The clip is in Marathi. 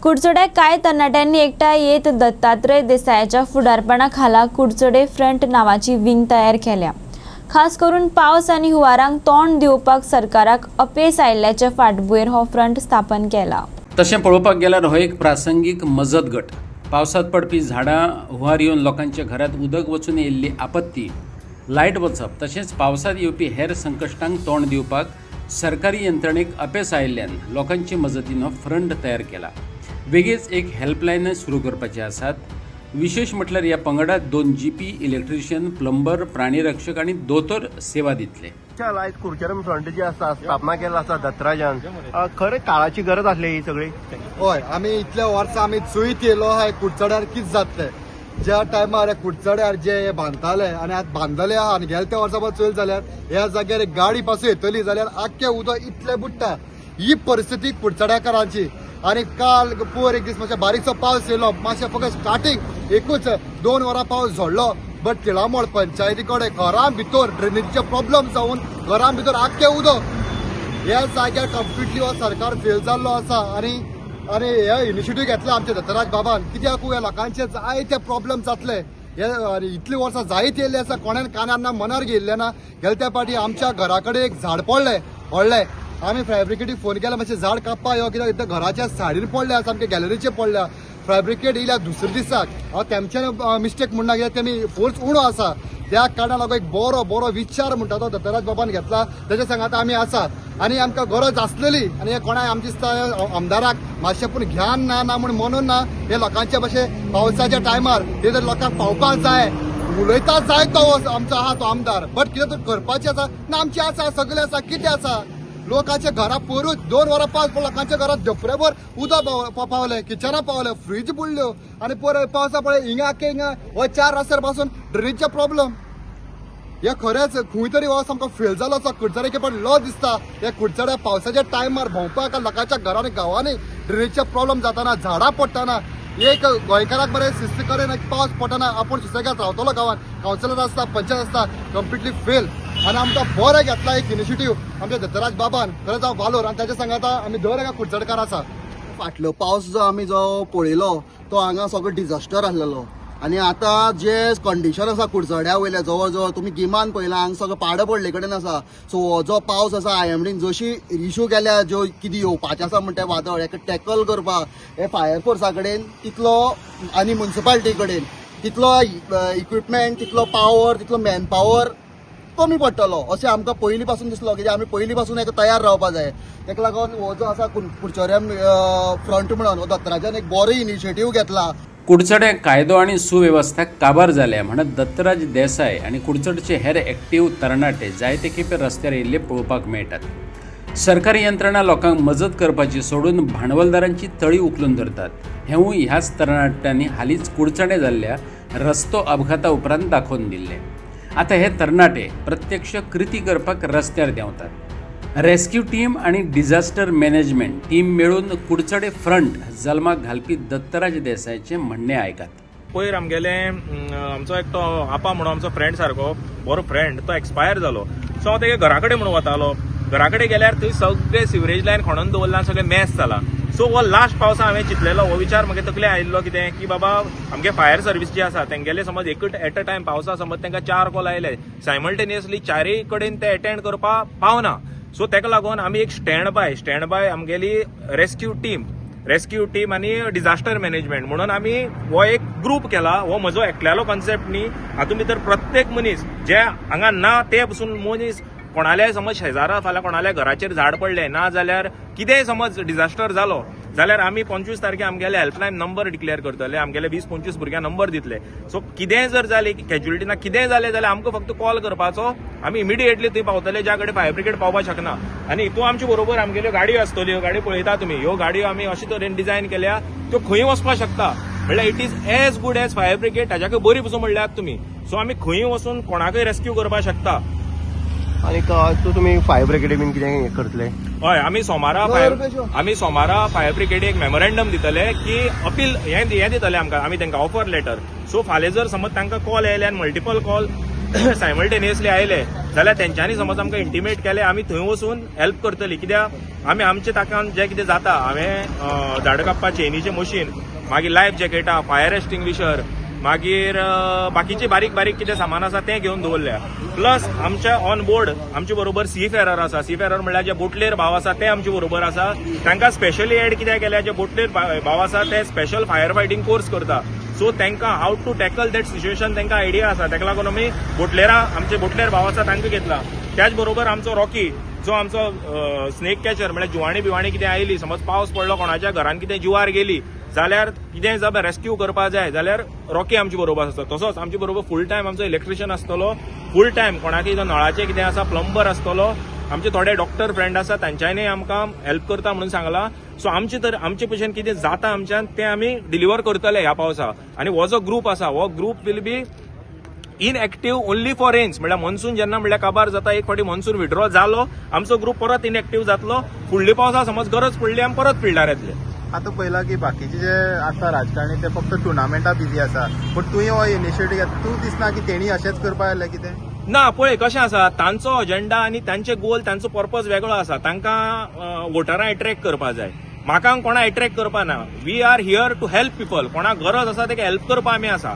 कुडचड्यात कांय तरणाट्यांनी एकठांय येत दत्तात्रय देसायाच्या फुडारपणाखाला कुडचडे फ्रंट नावाची विंग तयार केल्या। खास करून पावस आनी हुंवारांक तोंड दिवपाक सरकाराक अपेस आयिल्ल्याचे फाटभुंयेर हो फ्रंट स्थापन केला। तशें पळोवपाक गेल्यार हो एक प्रासंगीक मजत गट। पावसात पडपी झाडां, हुंवार येवन लोकांच्या घरांत उदक वचून येयल्ली आपत्ती, लायट वचप तशेंच पावसात येवपी हेर संकश्टांक तोंड दिवपाक सरकारी यंत्रणेक अपेस आयिल्ल्यान लोकांचे मजतीन हो फ्रंट तयार केला। वेगळीच एक हेल्पलायन सुरू करपाचे आसात। विशेष म्हटल्यार ह्या पंगडात 2 जीपी, इलेक्ट्रिशियन, प्लंबर, प्राणीरक्षक आनी दोतोर सेवा दितले। आयज कुडचडे फ्रंट जी आसा स्थापना केला आसा दत्तराजान, खरें काळाची गरज आसली ही सगळी। हय, आमी इतल्या वर्सां आमी चुयत येयलो आहाय कुडचड्यार कितें जातलें। ज्या टायमार कुडचड्यार जे बांदताले आनी आतां बांदलेले आहा आनी गेल्या त्या वर्सा पळय चोयल जाल्यार ह्या जाग्यार एक गाडी पासून येतली जाल्यार आख्खें उदक इतलें बुडटा। ही परिस्थिती कुडचड्याकारांची। आनी काल पयर एक दीस मातशें बारीकसो पावस येयलो, मातशें फकत स्टार्टींग एकूच 2 वरां पावस झडलो, बट तिळामोळ पंचायती कडेन घरां भितर ड्रेनेजीचे प्रॉब्लेम जावन घरां भितर आख्खें उदक ह्या जाग्यार कंप्लिटली हो सरकार फेल जाल्लो आसा। आनी हे इनिशिएटीव घेतला आमच्या दत्तराज बाबान, कित्याक ह्या लोकांचे जायते प्रॉब्लेम जातले। हे इतली वर्सां जायत येयल्ली आसा, कोणेन कानार ना मनार घेयल्ले ना। गेल्या त्या फाटी आमच्या घरा कडेन एक झाड पडलें व्हडलें, आमी फॅब्रिकेटीक फोन केला, मातशें झाड कापपा यो, कित्याक इथं घराच्या सायडीन पडल्या, सामके गॅलरीचे पडल्या। फॅब्रिकेट येयल्या दुसऱ्या दिसाक, हांव तेमचें मिस्टेक म्हणना, कित्याक तेमी फोर्स उणो आसा, त्या कारणान लागून एक बरो विचार म्हणटा तो दत्तराज बाबान घेतला, तेच्या सांगात आमी आसा। आनी आमकां गरज आसलेली आनी हे कोणाय आमच्या दिसता आमदाराक मातशें पूण ज्ञान ना म्हणून ना, हे लोकांचे भशेन पावसाच्या टायमार ते जर लोकांक पावपाक जाय, उलयता जाय तो आमचो आहा तो आमदार, बट कितें तर करपाचें आसा ना, आमचें आसा सगळें आसा, कितें आसा। लोकांच्या घरा पयरूच 2 वरां पावस पडलो, लोकांच्या घरात दफरेभर उदक पावलें, किचनां पावलें, फ्रीज बुडल्यो आनी पयर पावसा पळय हिंगा हो 4 रस्त्यार पासून ड्रेनेजचे प्रॉब्लेम। हे खरेंच खंय तरी हो सामको फेल जालो आसा कुडचड्याक, पण लो दिसता हे कुडचड्या पावसाच्या टायमार भोंवपाक लोकांच्या घरांनी गांवांनी ड्रेनेजचे प्रॉब्लेम जाताना, झाडां पडटाना, एक गोंयकाराक बरें शिस्त कडेन पावस पडटाना आपूण सुसेगाद रावतलो गांवांत, कावन्सिलर आसता, पंचायत आसता, कंप्लिटली फेल। आनी आमकां बरें घेतला एक इनिशिएटीव आमच्या दत्तराज बाबान, खरेंच हांव वालोर आनी ताच्या सांगात आमी दर एका कुडचडकार आसा। फाटलो पावस जो आमी पळयलो तो हांगा सगळो डिझास्टर आसलेलो, आनी आतां जे कंडिशन आसा कुडचड्या वयले जवळ जवळ तुमी गिमान पळयला, हांगा सगळो पाडो पडले कडेन आसा। सो हो जो पावस आसा आयएमडीन जशी इश्यू केल्या, ज्यो कितें येवपाचें आसा म्हणटा वादळ, हेका टॅकल करपाक हे फायर फोर्सा कडेन तितलो आनी म्युनिसिपालिटी कडेन तितलो इक्विपमेंट, तितलो पावर, तितलो मॅन पावर कमी पडटलो अशें आमकां पयलीं पासून दिसलो, कित्याक आमी पयलीं पासून हेका तयार रावपाक जाय। तेका लागून हो जो आसा कुडचड्या फ्रंट म्हणून हो दत्तराजान एक बरो इनिशिएटीव घेतला। कुडचडे कायदो आनी सुवेवस्थाक काबार जाल्या म्हणत दत्तराज देसाय आनी कुडचडचे हेर एक्टीव तरणाटे जायते खेपे रस्त्यार येयल्ले पळोवपाक मेळटात। सरकारी यंत्रणा लोकांक मजत करपाची सोडून भांडवलदारांची तळी उखलून धरतात। हेवूय ह्याच तरणाट्यांनी हालींच कुडचडे जाल्ल्या रस्तो अपघाता उपरांत दाखोवन दिल्ले। आता हे तरणाटे प्रत्यक्ष कृती करपाक रस्त्यार देंवतात। रेस्क्यू टीम आणि डिझास्टर मॅनेजमेंट टीम मेळून कुडचडे फ्रंट जल्माक घालपी दत्तराज देसायचे म्हणणे आयकात। पयर आमगेले आमचो एकटो आपा म्हणून आमचो फ्रेंड सारको बरो फ्रेंड, तो एक्सपायर जालो। सो हांव तेगे घरा कडेन म्हणून वतालो, घरा कडेन गेल्यार थंय सगळे सिवरेज लायन खणून दवरला, सगळे मॅस जाला। सो हो लास्ट पावसा हांवें चिंतलेलो, हो विचार म्हागे तकले आयिल्लो कितें की बाबा आमगे फायर सर्वीस जी आसा तेंगेले समज एकूच एट अ टायम पावसा समज तांकां 4 कॉल आयले, सायमल्टेनियसली 4य कडेन ते अटेंड करपाक पावना। सो तेका लागून आमी एक स्टँड बाय आमगेली रेस्क्यू टीम आनी डिझास्टर मॅनेजमेंट म्हणून आमी हो एक ग्रुप केला। हो म्हजो एकल्यालो कॉन्सेप्ट न्ही, हातूंत भितर प्रत्येक मनीस जे हांगा ना ते पसून मनीस, कोणाल्याय समज शेजारा फाल्यां कोणाल्या घराचेर झाड पडलें ना जाल्यार कितेंय समज डिझास्टर जालो जाल्यार आमी 25 तारखे आमगेले हेल्पलायन नंबर डिक्लेअर करतले, आमगेले 20-25 भुरग्यांक नंबर दितले। सो कितेंय जर जालें, कॅज्युलिटी ना कितेंय जालें जाल्यार आमकां फक्त कॉल करपाचो, आमी इमिडिएटली थंय पावतले ज्या कडेन फायर ब्रिगेड पावपाक शकना। आनी हितून आमचे बरोबर आमगेल्यो गाडयो आसतल्यो, गाडी पळयता तुमी, ह्यो गाडयो आमी अशे तरेन डिझायन केल्या त्यो खंय वचपाक शकता, म्हणल्यार it is as good as fire brigade, ताच्याकय बरी पसून म्हणल्यार तुमी। सो आमी खंय वचून कोणाकय रेस्क्यू करपाक शकता। आनी तुमी फायर ब्रिगेडी बीन कितें करतले? हय, आमी सोमारा फायर ब्रिगेडीक मेमोरेंडम दितले की अपील हें दितले आमकां, आमी तांकां ऑफर लेटर। सो फाल्यां जर समज तांकां कॉल आयले आनी मल्टिपल कॉल सायमल्टेनियसली आयले जाल्यार तेंच्यांनी समज आमकां इंटिमेट केलें आमी थंय वचून हेल्प करतली कित्याक आमी आमचे ताकान जें कितें जाता हांवें झाडां कापपा चेनीचें मशीन मागीर लायफ जॅकेटां फायर एक्सटिंग्विशर मागीर बाकीचे बारीक बारीक कितें सामान आसा तें घेवन दवरल्या प्लस आमच्या ऑन बोर्ड आमचे बरोबर सीफेरर आसा सीफेरर म्हणल्यार जे बोटलेर भाव आसा ते आमचे बरोबर आसा तांकां स्पेशली एड कित्याक केल्या जे बोटलेर भाव आसा ते स्पेशल फायर फायटींग कोर्स करता सो तांकां हाव टू टॅकल दॅट सिच्युएशन तांकां आयडिया आसा ताका लागून आमी आमचे बोटलेर भाव आसा तांकां घेतला त्याच बरोबर आमचो रॉकी जो आमचो स्नेक कॅचर म्हळ्यार जिवाणी बिवाणी कितें आयली समज पावस पडलो कोणाच्या घरान कितें जिवार गेली जाल्यार कितेंय जर रेस्क्यू करपा जाय जाल्यार रॉकी आमचे बरोबर आसता तसोच आमचे बरोबर फूल टायम आमचो इलेक्ट्रिशियन आसतलो फूल टायम कोणाकय जर नळाचें कितें आसा प्लंबर आसतलो आमचे थोडे डॉक्टर फ्रेंड आसा तांच्यांनी आमकां हेल्प करता म्हणून सांगलां सो आमचे भशेन कितें जाता आमच्यान तें आमी डिलिव्हर करतले ह्या पावसाक आनी हो जो ग्रूप आसा हो group will be inactive only for rains म्हळ्यार मनसून जेन्ना म्हळ्यार काबार जाता एक फावटी मनसून विड्रॉ जालो आमचो ग्रूप परत इनएक्टिव्ह जातलो फुडल्या पावसा समज गरज पडली आमी परत फिल्डार येतले आता पळयला की बाकीचे जे आसा राजकारणी ते फक्त टुर्नामेंटा बिजी आसा पण तुवें हो इनिशिएटीव घेतला तूं दिसना की तेणी अशेंच करपा जाय कितें ना पळय कशें आसा तांचो अजेंडा आनी तांचे गोल तांचो पर्पज वेगळो आसा तांकां वोटरां अट्रॅक्ट करपा जाय म्हाका कोणा अट्रॅक्ट करपा ना we are here to help people कोणाक गरज आसा ताका हेल्प करपा आमी आसा